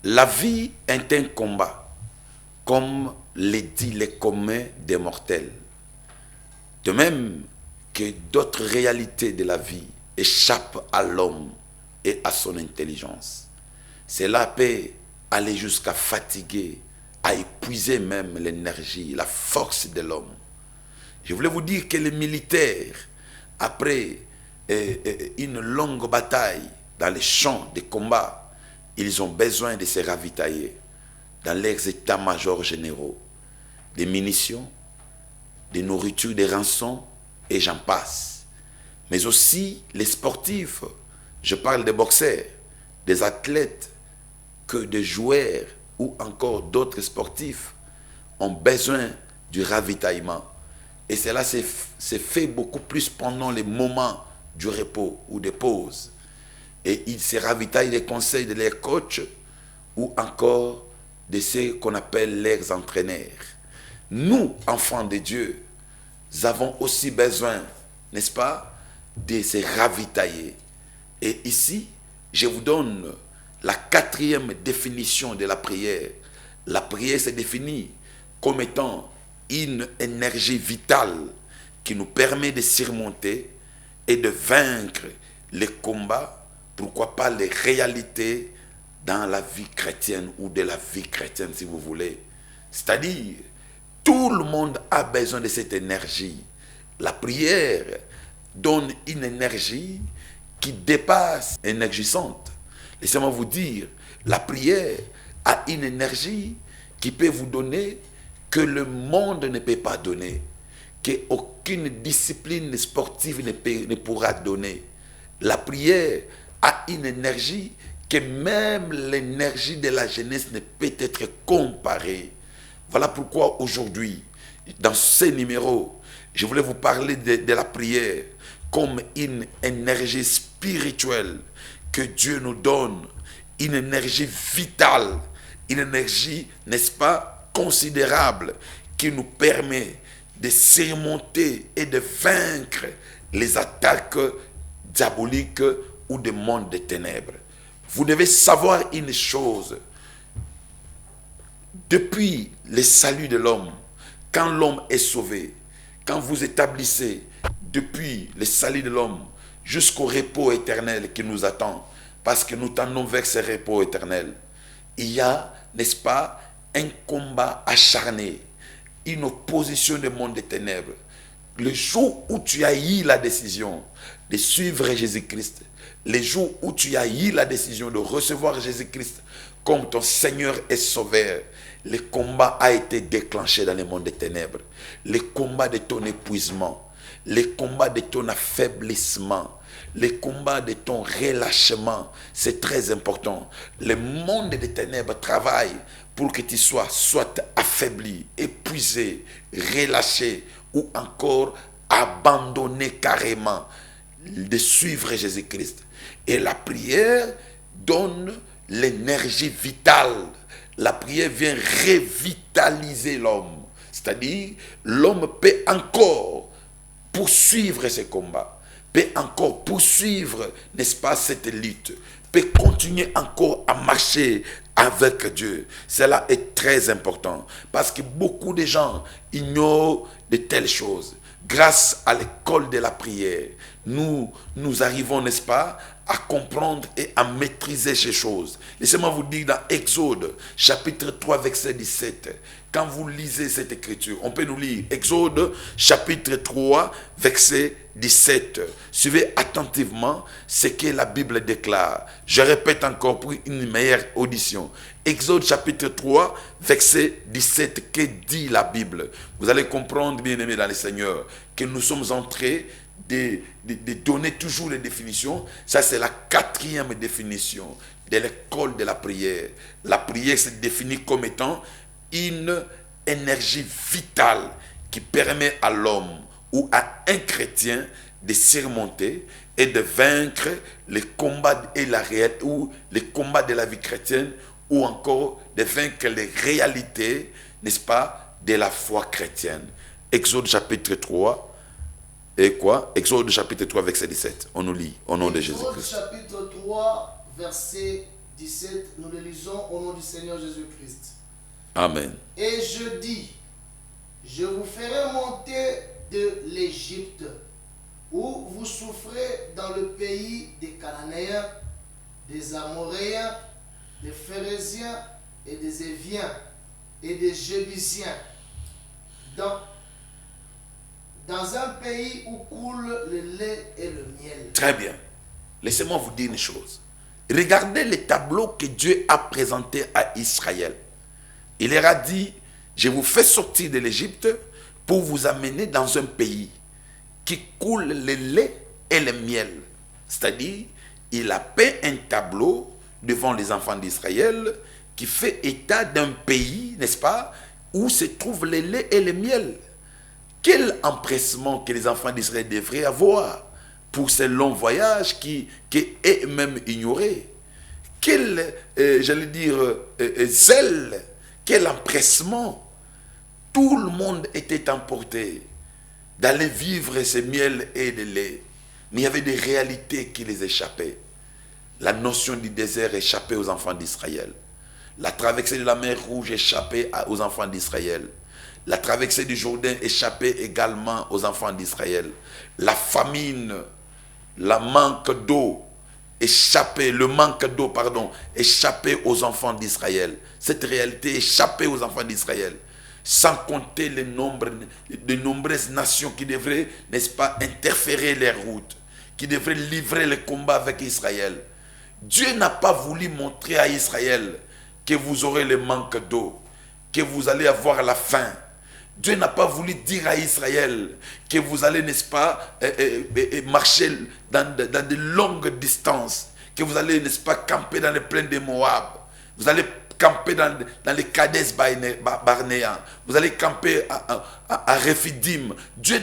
La vie est un combat, comme le dit les communs des mortels. De même que d'autres réalités de la vie échappent à l'homme et à son intelligence. Cela peut aller jusqu'à fatiguer, à épuiser même l'énergie, la force de l'homme. Je voulais vous dire que les militaires, après une longue bataille dans les champs de combat, ils ont besoin de se ravitailler dans leurs états-majors généraux, des munitions, des nourritures, des rançons, et j'en passe. Mais aussi les sportifs, je parle des boxeurs, des athlètes, que des joueurs ou encore d'autres sportifs ont besoin du ravitaillement. Et cela s'est fait beaucoup plus pendant les moments du repos ou des pauses. Et ils se ravitaillent des conseils de leurs coachs ou encore de ceux qu'on appelle leurs entraîneurs. Nous, enfants de Dieu, nous avons aussi besoin, n'est-ce pas, de se ravitailler. Et ici, je vous donne la quatrième définition de la prière. La prière se définit comme étant une énergie vitale qui nous permet de surmonter et de vaincre les combats, pourquoi pas les réalités dans la vie chrétienne ou de la vie chrétienne si vous voulez. C'est-à-dire, tout le monde a besoin de cette énergie. La prière donne une énergie qui dépasse énergisante. Laissez-moi vous dire, la prière a une énergie qui peut vous donner que le monde ne peut pas donner, qu'aucune discipline sportive ne pourra donner. La prière a une énergie que même l'énergie de la jeunesse ne peut être comparée. Voilà pourquoi aujourd'hui, dans ce numéro, je voulais vous parler de la prière comme une énergie spirituelle que Dieu nous donne, une énergie vitale, une énergie, n'est-ce pas, considérable, qui nous permet de surmonter et de vaincre les attaques diaboliques ou des mondes des ténèbres. Vous devez savoir une chose. Depuis le salut de l'homme, quand l'homme est sauvé, quand vous établissez depuis le salut de l'homme jusqu'au repos éternel qui nous attend, parce que nous tendons vers ce repos éternel, il y a, n'est-ce pas, un combat acharné, une opposition du monde des ténèbres. Le jour où tu as eu la décision de suivre Jésus-Christ, le jour où tu as eu la décision de recevoir Jésus-Christ comme ton Seigneur et Sauveur, le combat a été déclenché dans le monde des ténèbres. Le combat de ton épuisement, le combat de ton affaiblissement, le combat de ton relâchement, c'est très important. Le monde des ténèbres travaille pour que tu sois soit affaibli, épuisé, relâché ou encore abandonné carrément de suivre Jésus-Christ. Et la prière donne l'énergie vitale. La prière vient revitaliser l'homme. C'est-à-dire, l'homme peut encore poursuivre ses combats, peut encore poursuivre, n'est-ce pas, cette lutte, peut continuer encore à marcher avec Dieu. Cela est très important parce que beaucoup de gens ignorent de telles choses. Grâce à l'école de la prière, nous arrivons, n'est-ce pas, à comprendre et à maîtriser ces choses. Laissez-moi vous dire dans Exode, chapitre 3, verset 17, quand vous lisez cette écriture, on peut nous lire Exode, chapitre 3, verset 17. Suivez attentivement ce que la Bible déclare. Je répète encore pour une meilleure audition. Exode chapitre 3, verset 17, que dit la Bible? Vous allez comprendre, bien-aimés dans le Seigneur, que nous sommes entrés de donner toujours les définitions. Ça, c'est la quatrième définition de l'école de la prière. La prière se définit comme étant une énergie vitale qui permet à l'homme ou à un chrétien de surmonter et de vaincre les combats et ou les combats de la vie chrétienne, ou encore de vaincre les réalités, n'est-ce pas, de la foi chrétienne. Exode chapitre 3, et quoi? Exode chapitre 3, verset 17. On nous lit au nom de Jésus-Christ. Exode chapitre 3, verset 17, nous le lisons au nom du Seigneur Jésus-Christ. Amen. Et je dis, je vous ferai monter de l'Égypte, où vous souffrez dans le pays des Cananéens, des Amoréens, des Phérésiens et des Éviens et des Jébusiens, dans un pays où coule le lait et le miel. Très bien. Laissez-moi vous dire une chose. Regardez les tableaux que Dieu a présentés à Israël. Il leur a dit, je vous fais sortir de l'Égypte pour vous amener dans un pays qui coule le lait et le miel. C'est-à-dire, il a peint un tableau devant les enfants d'Israël qui fait état d'un pays, n'est-ce pas, où se trouve le lait et le miel. Quel empressement que les enfants d'Israël devraient avoir pour ce long voyage qui est même ignoré. Quel, j'allais dire, zèle, quel empressement. Tout le monde était emporté d'aller vivre ce miel et le lait. Mais il y avait des réalités qui les échappaient. La notion du désert échappait aux enfants d'Israël. La traversée de la mer Rouge échappait aux enfants d'Israël. La traversée du Jourdain échappait également aux enfants d'Israël. La famine, le manque d'eau échappait aux enfants d'Israël. Cette réalité échappait aux enfants d'Israël. Sans compter le nombre de nombreuses nations qui devraient, n'est-ce pas, interférer les routes, qui devraient livrer le combat avec Israël. Dieu n'a pas voulu montrer à Israël que vous aurez le manque d'eau, que vous allez avoir la faim. Dieu n'a pas voulu dire à Israël que vous allez, n'est-ce pas, marcher dans de longues distances, que vous allez, n'est-ce pas, camper dans les plaines de Moab, vous allez camper dans les Kades Barnéa, vous allez camper à Rephidim. Dieu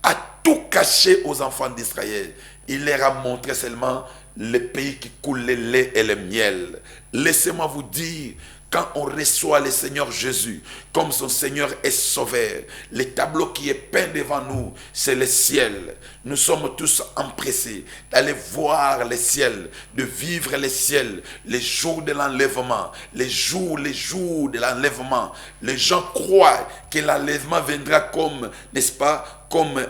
a tout caché aux enfants d'Israël. Il leur a montré seulement le pays qui coule le lait et le miel. Laissez-moi vous dire, quand on reçoit le Seigneur Jésus comme son Seigneur et Sauveur, le tableau qui est peint devant nous, c'est le ciel. Nous sommes tous empressés d'aller voir le ciel, de vivre le ciel, les jours de l'enlèvement, les jours de l'enlèvement. Les gens croient que l'enlèvement viendra comme, n'est-ce pas, comme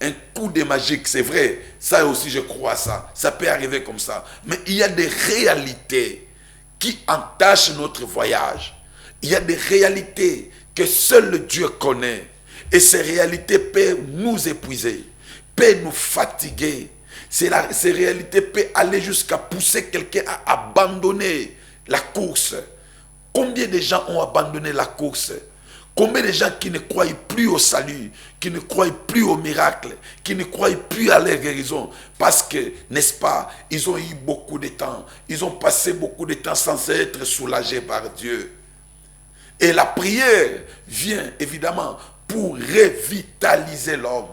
un coup de magique, c'est vrai. Ça aussi, je crois à ça. Ça peut arriver comme ça. Mais il y a des réalités qui entachent notre voyage. Il y a des réalités que seul Dieu connaît. Et ces réalités peuvent nous épuiser, peuvent nous fatiguer. Ces réalités peuvent aller jusqu'à pousser quelqu'un à abandonner la course. Combien de gens ont abandonné la course? Combien de gens qui ne croient plus au salut, qui ne croient plus au miracle, qui ne croient plus à la guérison, parce que, n'est-ce pas, ils ont eu beaucoup de temps, ils ont passé beaucoup de temps sans être soulagés par Dieu. Et la prière vient évidemment pour revitaliser l'homme,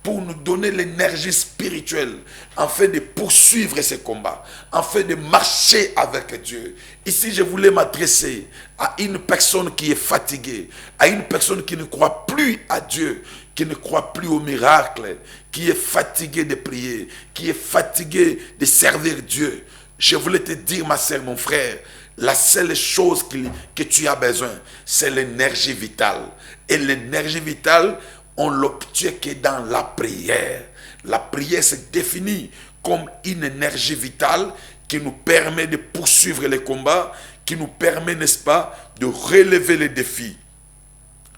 pour nous donner l'énergie spirituelle, afin de poursuivre ces combats, afin de marcher avec Dieu. Ici, je voulais m'adresser à une personne qui est fatiguée, à une personne qui ne croit plus à Dieu, qui ne croit plus au miracle, qui est fatiguée de prier, qui est fatiguée de servir Dieu. Je voulais te dire, ma sœur, mon frère, la seule chose que tu as besoin, c'est l'énergie vitale. Et l'énergie vitale, on l'obtient que dans la prière. La prière se définit comme une énergie vitale qui nous permet de poursuivre les combats, qui nous permet, n'est-ce pas, de relever les défis.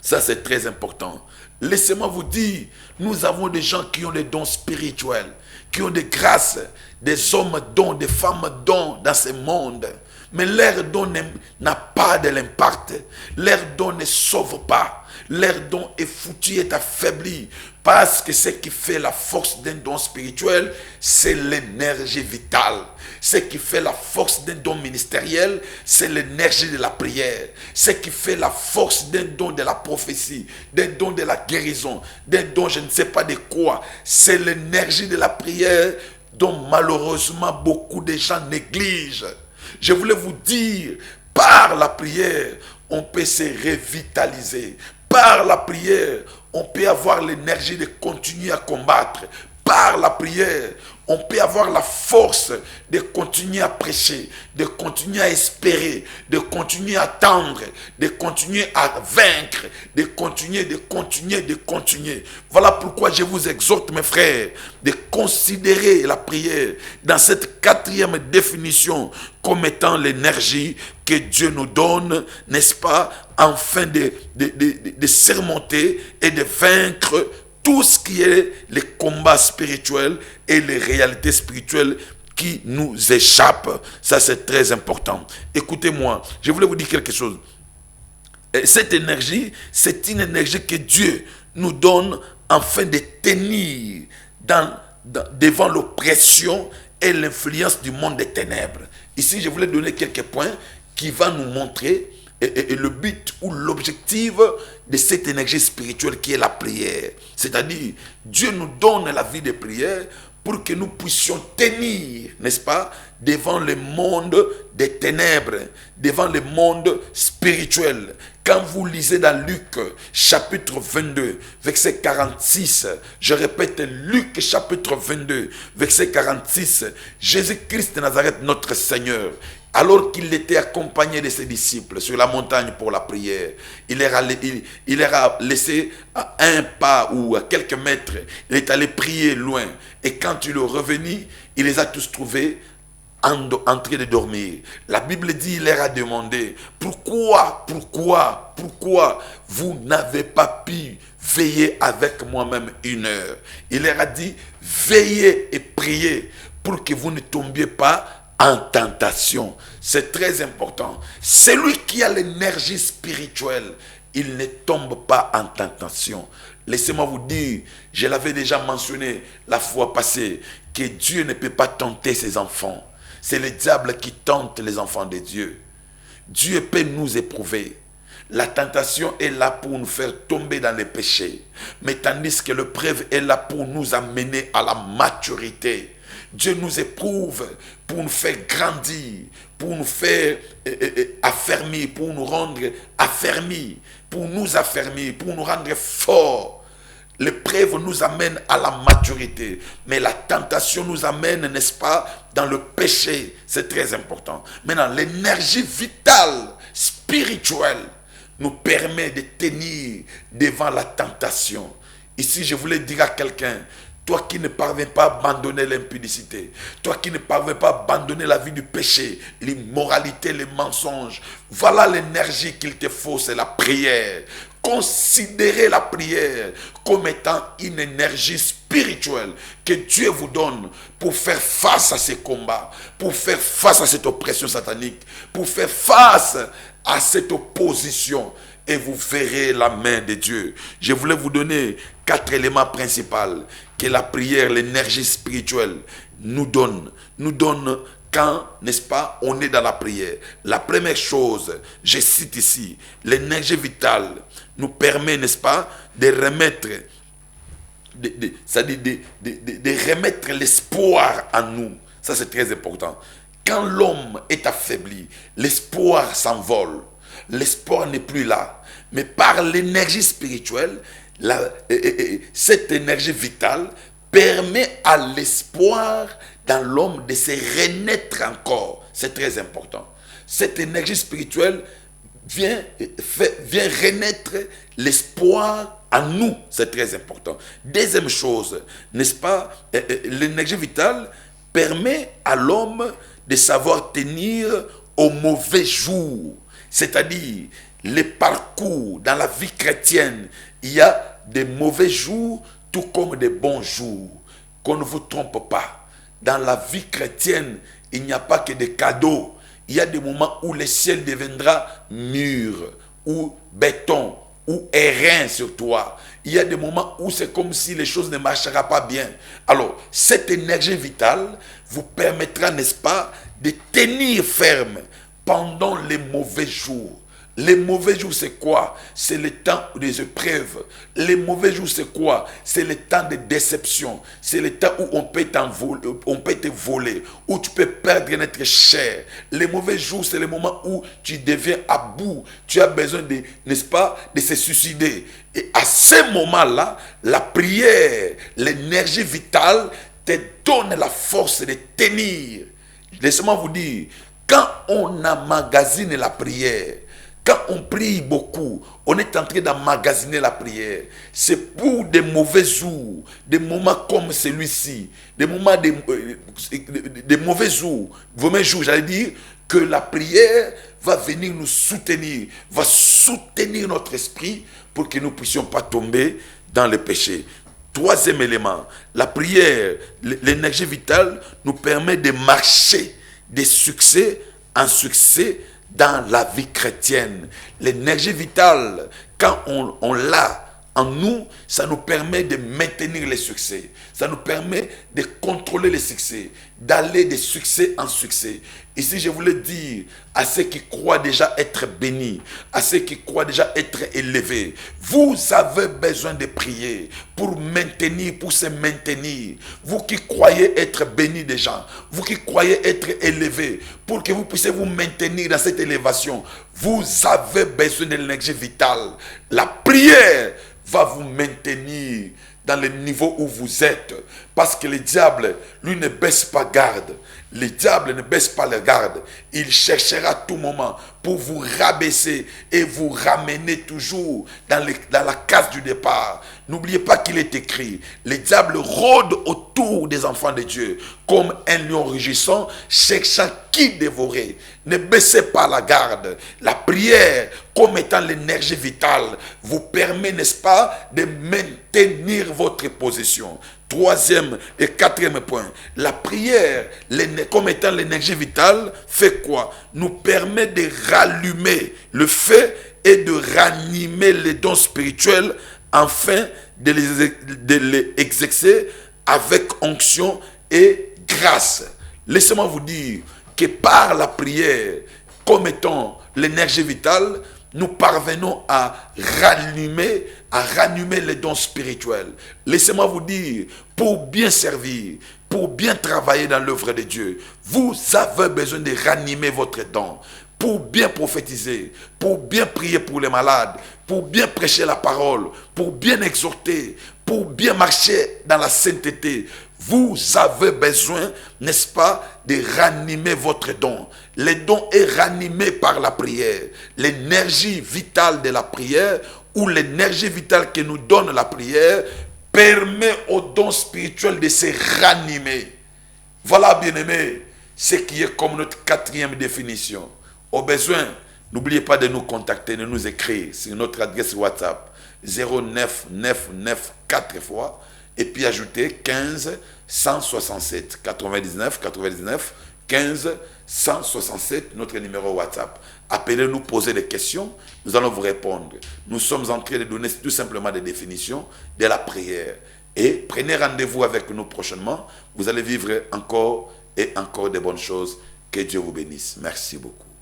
Ça, c'est très important. Laissez-moi vous dire, nous avons des gens qui ont des dons spirituels, qui ont des grâces, des hommes dons, des femmes dons dans ce monde. Mais leur don n'a pas de l'impact. Leur don ne sauve pas. Leur don est foutu, est affaibli. Parce que ce qui fait la force d'un don spirituel, c'est l'énergie vitale. Ce qui fait la force d'un don ministériel, c'est l'énergie de la prière. Ce qui fait la force d'un don de la prophétie, d'un don de la guérison, d'un don je ne sais pas de quoi, c'est l'énergie de la prière dont malheureusement beaucoup de gens négligent. Je voulais vous dire, par la prière, on peut se revitaliser. Par la prière, on peut avoir l'énergie de continuer à combattre. Par la prière, on peut avoir la force de continuer à prêcher, de continuer à espérer, de continuer à tendre, de continuer à vaincre, de continuer. Voilà pourquoi je vous exhorte, mes frères, de considérer la prière dans cette quatrième définition comme étant l'énergie que Dieu nous donne, n'est-ce pas, afin de surmonter et de vaincre tout ce qui est les combats spirituels et les réalités spirituelles qui nous échappent. Ça, c'est très important. Écoutez-moi, je voulais vous dire quelque chose. Cette énergie, c'est une énergie que Dieu nous donne afin de tenir devant l'oppression et l'influence du monde des ténèbres. Ici, je voulais donner quelques points qui vont nous montrer et le but ou l'objectif de cette énergie spirituelle qui est la prière. C'est-à-dire, Dieu nous donne la vie de prière pour que nous puissions tenir, n'est-ce pas, devant le monde des ténèbres, devant le monde spirituel. Quand vous lisez dans Luc chapitre 22, verset 46, je répète, Luc chapitre 22, verset 46, Jésus-Christ de Nazareth, notre Seigneur, alors qu'il était accompagné de ses disciples sur la montagne pour la prière, il leur a laissé à un pas ou à quelques mètres. Il est allé prier loin. Et quand il est revenu, il les a tous trouvés en train de dormir. La Bible dit, il leur a demandé, pourquoi vous n'avez pas pu veiller avec moi-même 1 heure? Il leur a dit, veillez et priez pour que vous ne tombiez pas en tentation. C'est très important. Celui qui a l'énergie spirituelle, il ne tombe pas en tentation. Laissez-moi vous dire, je l'avais déjà mentionné la fois passée, que Dieu ne peut pas tenter ses enfants. C'est le diable qui tente les enfants de Dieu. Dieu peut nous éprouver. La tentation est là pour nous faire tomber dans les péchés. Mais tandis que l'épreuve est là pour nous amener à la maturité. Dieu nous éprouve pour nous faire grandir, pour nous faire affermir, pour nous rendre affermis, pour nous rendre forts. L'épreuve nous amène à la maturité, mais la tentation nous amène, n'est-ce pas, dans le péché. C'est très important. Maintenant, l'énergie vitale, spirituelle, nous permet de tenir devant la tentation. Ici, je voulais dire à quelqu'un, toi qui ne parviens pas à abandonner l'impudicité, toi qui ne parviens pas à abandonner la vie du péché, l'immoralité, les mensonges, voilà l'énergie qu'il te faut, c'est la prière. Considérez la prière comme étant une énergie spirituelle que Dieu vous donne pour faire face à ces combats, pour faire face à cette oppression satanique, pour faire face à cette opposition. Et vous verrez la main de Dieu. Je voulais vous donner 4 éléments principaux que la prière, l'énergie spirituelle nous donne. Nous donne quand, n'est-ce pas, on est dans la prière. La première chose, je cite ici, l'énergie vitale nous permet, n'est-ce pas, de remettre, de remettre l'espoir en nous. Ça, c'est très important. Quand l'homme est affaibli, l'espoir s'envole. L'espoir n'est plus là. Mais par l'énergie spirituelle, cette énergie vitale permet à l'espoir dans l'homme de se renaître encore. C'est très important. Cette énergie spirituelle vient renaître l'espoir en nous. C'est très important. Deuxième chose, n'est-ce pas, l'énergie vitale permet à l'homme de savoir tenir au mauvais jour. C'est-à-dire, les parcours dans la vie chrétienne, il y a des mauvais jours, tout comme des bons jours. Qu'on ne vous trompe pas. Dans la vie chrétienne, il n'y a pas que des cadeaux. Il y a des moments où le ciel deviendra mûr, ou béton, ou airain sur toi. Il y a des moments où c'est comme si les choses ne marcheront pas bien. Alors, cette énergie vitale vous permettra, n'est-ce pas, de tenir ferme pendant les mauvais jours. Les mauvais jours, c'est quoi? C'est le temps des épreuves. Les mauvais jours, c'est quoi? C'est le temps de déception. C'est le temps où on peut te voler, où tu peux perdre notre chair. Les mauvais jours, c'est le moment où tu deviens à bout. Tu as besoin de, n'est-ce pas, de se suicider. Et à ce moment-là, la prière, l'énergie vitale te donne la force de tenir. Laissez-moi vous dire, quand on emmagasine la prière, quand on prie beaucoup, on est en train d'emmagasiner la prière. C'est pour des mauvais jours, des moments comme celui-ci, des moments de mauvais jours, j'allais dire, que la prière va venir nous soutenir, va soutenir notre esprit pour que nous ne puissions pas tomber dans le péché. Troisième élément, la prière, l'énergie vitale nous permet de marcher de succès en succès dans la vie chrétienne. L'énergie vitale, quand on l'a en nous, ça nous permet de maintenir les succès. Ça nous permet de contrôler les succès, d'aller de succès en succès. Ici, je voulais dire à ceux qui croient déjà être bénis, à ceux qui croient déjà être élevés, vous avez besoin de prier pour maintenir, pour se maintenir. Vous qui croyez être bénis déjà, vous qui croyez être élevés, pour que vous puissiez vous maintenir dans cette élévation, vous avez besoin de l'énergie vitale. La prière va vous maintenir dans le niveau où vous êtes. Parce que le diable, lui, ne baisse pas garde. Le diable ne baisse pas la garde. Il cherchera à tout moment pour vous rabaisser et vous ramener toujours dans la case du départ. N'oubliez pas qu'il est écrit, le diable rôde autour des enfants de Dieu comme un lion rugissant, cherchant qui dévorer. Ne baissez pas la garde. La prière, comme étant l'énergie vitale, vous permet, n'est-ce pas, de maintenir votre position. Troisième et quatrième point, la prière, comme étant l'énergie vitale, fait quoi? Nous permet de rallumer le feu et de ranimer les dons spirituels afin de les exercer avec onction et grâce. Laissez-moi vous dire que par la prière, comme étant l'énergie vitale, nous parvenons à ranimer les dons spirituels. Laissez-moi vous dire, pour bien servir, pour bien travailler dans l'œuvre de Dieu, vous avez besoin de ranimer votre don. Pour bien prophétiser, pour bien prier pour les malades, pour bien prêcher la parole, pour bien exhorter, pour bien marcher dans la sainteté, vous avez besoin, n'est-ce pas, de ranimer votre don. Le don est ranimé par la prière. L'énergie vitale de la prière ou l'énergie vitale que nous donne la prière permet au don spirituel de se ranimer. Voilà, bien-aimés, ce qui est comme notre quatrième définition. Au besoin, n'oubliez pas de nous contacter, de nous écrire sur notre adresse WhatsApp 0999 4 fois et puis ajouter 15 167 99 99 15 167, notre numéro WhatsApp. Appelez-nous, posez des questions, nous allons vous répondre. Nous sommes en train de donner tout simplement des définitions de la prière. Et prenez rendez-vous avec nous prochainement. Vous allez vivre encore et encore de bonnes choses. Que Dieu vous bénisse. Merci beaucoup.